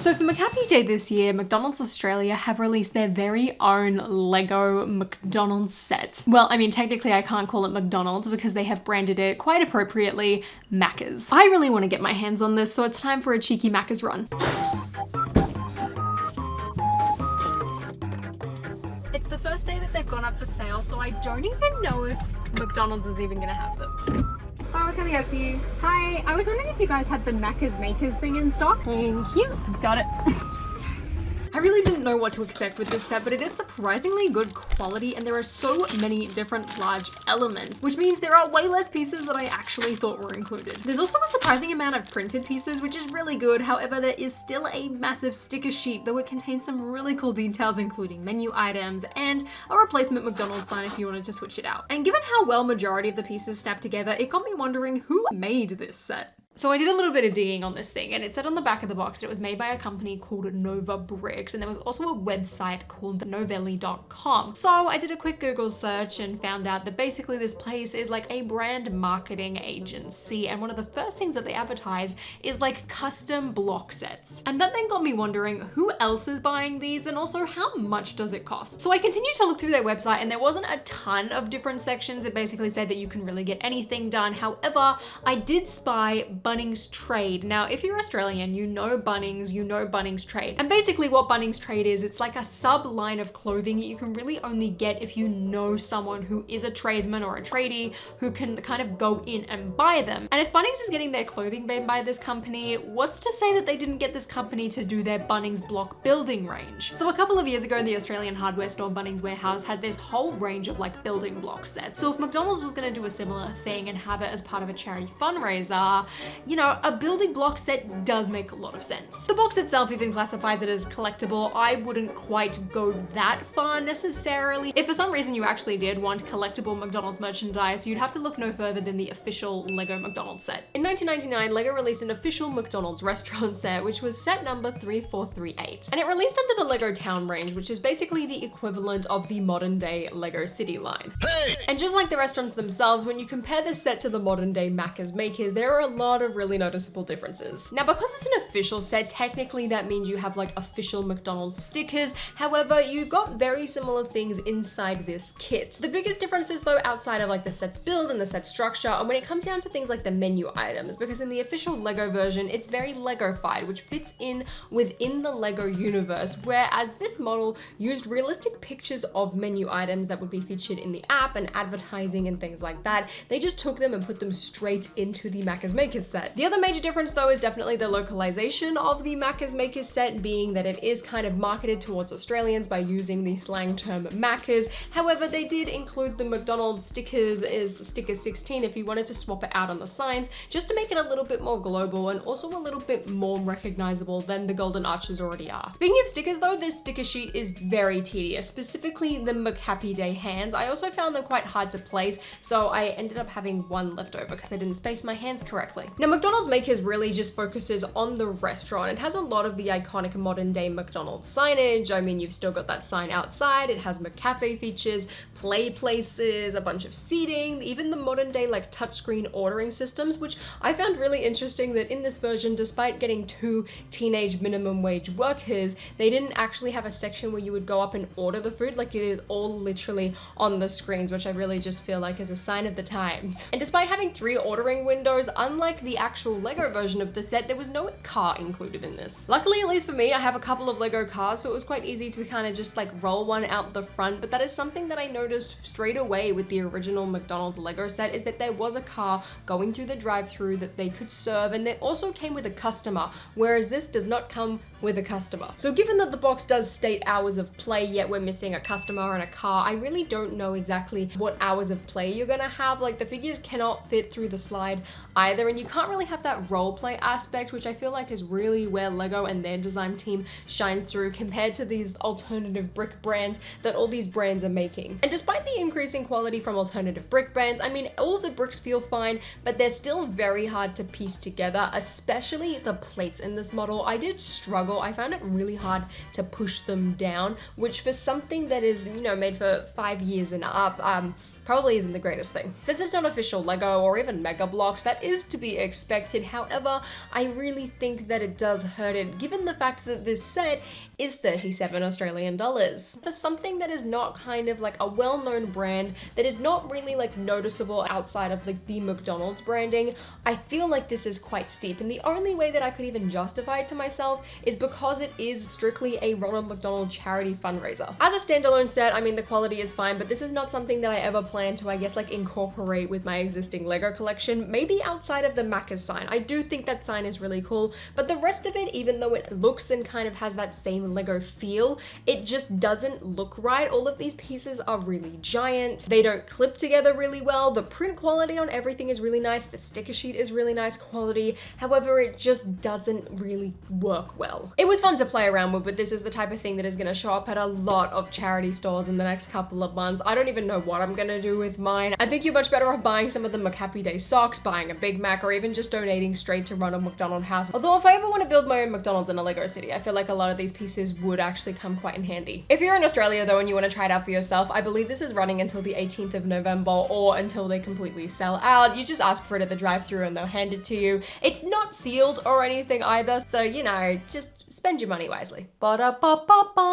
So for Macca Day this year, McDonald's Australia have released their very own Lego McDonald's set. Well, I mean, technically I can't call it McDonald's because they have branded it quite appropriately Macca's. I really want to get my hands on this, so it's time for a cheeky Macca's run. It's the first day that they've gone up for sale, so I don't even know if McDonald's is even gonna have them. Oh, what can I get for you? Hi, I was wondering if you guys had the Macca's Makers thing in stock. Thank you. Got it. I really didn't know what to expect with this set, but it is surprisingly good quality and there are so many different large elements, which means there are way less pieces than I actually thought were included. There's also a surprising amount of printed pieces, which is really good. However, there is still a massive sticker sheet, though it contains some really cool details, including menu items and a replacement McDonald's sign if you wanted to switch it out. And given how well majority of the pieces snap together, it got me wondering who made this set. So I did a little bit of digging on this thing, and it said on the back of the box that it was made by a company called Nova Bricks, and there was also a website called novelli.com. So I did a quick Google search and found out that basically this place is like a brand marketing agency, and one of the first things that they advertise is like custom block sets. And that then got me wondering who else is buying these, and also how much does it cost? So I continued to look through their website, and there wasn't a ton of different sections. It basically said that you can really get anything done. However, I did spy Bunnings Trade. Now, if you're Australian, you know Bunnings Trade. And basically what Bunnings Trade is, it's like a sub line of clothing that you can really only get if you know someone who is a tradesman or a tradie who can kind of go in and buy them. And if Bunnings is getting their clothing made by this company, what's to say that they didn't get this company to do their Bunnings block building range? So a couple of years ago, the Australian hardware store Bunnings Warehouse had this whole range of like building block sets. So if McDonald's was going to do a similar thing and have it as part of a charity fundraiser, you know, a building block set does make a lot of sense. The box itself even classifies it as collectible. I wouldn't quite go that far necessarily. If for some reason you actually did want collectible McDonald's merchandise, you'd have to look no further than the official Lego McDonald's set. In 1999, Lego released an official McDonald's restaurant set, which was set number 3438. And it released under the Lego Town range, which is basically the equivalent of the modern day Lego City line. Hey! And just like the restaurants themselves, when you compare this set to the modern day Macca's Makers, there are a lot of really noticeable differences. Now, because it's an official set, technically that means you have like official McDonald's stickers. However, you've got very similar things inside this kit. The biggest differences though, outside of like the set's build and the set structure, and when it comes down to things like the menu items, because in the official Lego version, it's very Lego-fied, which fits in within the Lego universe, whereas this model used realistic pictures of menu items that would be featured in the app and advertising and things like that. They just took them and put them straight into the Macca's Makers set. The other major difference though is definitely the localization of the Macca's Makers set, being that it is kind of marketed towards Australians by using the slang term Macca's. However, they did include the McDonald's stickers as sticker 16 if you wanted to swap it out on the signs, just to make it a little bit more global and also a little bit more recognizable than the golden arches already are. Speaking of stickers though, this sticker sheet is very tedious, specifically the Macca Day hands. I also found them quite hard to place, so I ended up having one left over because I didn't space my hands correctly. Now, McDonald's Makers really just focuses on the restaurant. It has a lot of the iconic modern day McDonald's signage. I mean, you've still got that sign outside. It has McCafe features, play places, a bunch of seating, even the modern day like touchscreen ordering systems, which I found really interesting that in this version, despite getting 2 teenage minimum wage workers, they didn't actually have a section where you would go up and order the food. Like, it is all literally on the screens, which I really just feel like is a sign of the times. And despite having 3 ordering windows, unlike the actual Lego version of the set, there was no car included in this. Luckily, at least for me, I have a couple of Lego cars, so it was quite easy to kind of just like roll one out the front, but that is something that I noticed straight away with the original McDonald's Lego set, is that there was a car going through the drive-thru that they could serve, and they also came with a customer, whereas this does not come with a customer. So given that the box does state hours of play, yet we're missing a customer and a car, I really don't know exactly what hours of play you're gonna have. Like, the figures cannot fit through the slide either, and you can't really have that role play aspect, which I feel like is really where Lego and their design team shines through compared to these alternative brick brands that all these brands are making. And despite the increasing quality from alternative brick brands, I mean, all of the bricks feel fine, but they're still very hard to piece together, especially the plates in this model. I did struggle. I found it really hard to push them down, which for something that is, you know, made for 5 years and up, probably isn't the greatest thing. Since it's not official Lego or even Mega Bloks, that is to be expected. However, I really think that it does hurt it, given the fact that this set is 37 Australian dollars. For something that is not kind of like a well-known brand, that is not really like noticeable outside of like the McDonald's branding, I feel like this is quite steep. And the only way that I could even justify it to myself is because it is strictly a Ronald McDonald charity fundraiser. As a standalone set, I mean, the quality is fine, but this is not something that I ever plan to, I guess, like incorporate with my existing Lego collection, maybe outside of the Macca sign. I do think that sign is really cool, but the rest of it, even though it looks and kind of has that same Lego feel, it just doesn't look right. All of these pieces are really giant. They don't clip together really well. The print quality on everything is really nice. The sticker sheet is really nice quality. However, it just doesn't really work well. It was fun to play around with, but this is the type of thing that is going to show up at a lot of charity stores in the next couple of months. I don't even know what I'm going to do with mine. I think you're much better off buying some of the McHappy Day socks, buying a Big Mac, or even just donating straight to Ronald McDonald House. Although if I ever want to build my own McDonald's in a Lego city, I feel like a lot of these pieces would actually come quite in handy. If you're in Australia though and you want to try it out for yourself, I believe this is running until the 18th of November or until they completely sell out. You just ask for it at the drive-thru and they'll hand it to you. It's not sealed or anything either, so you know, just spend your money wisely. Ba-da-ba-ba-bum.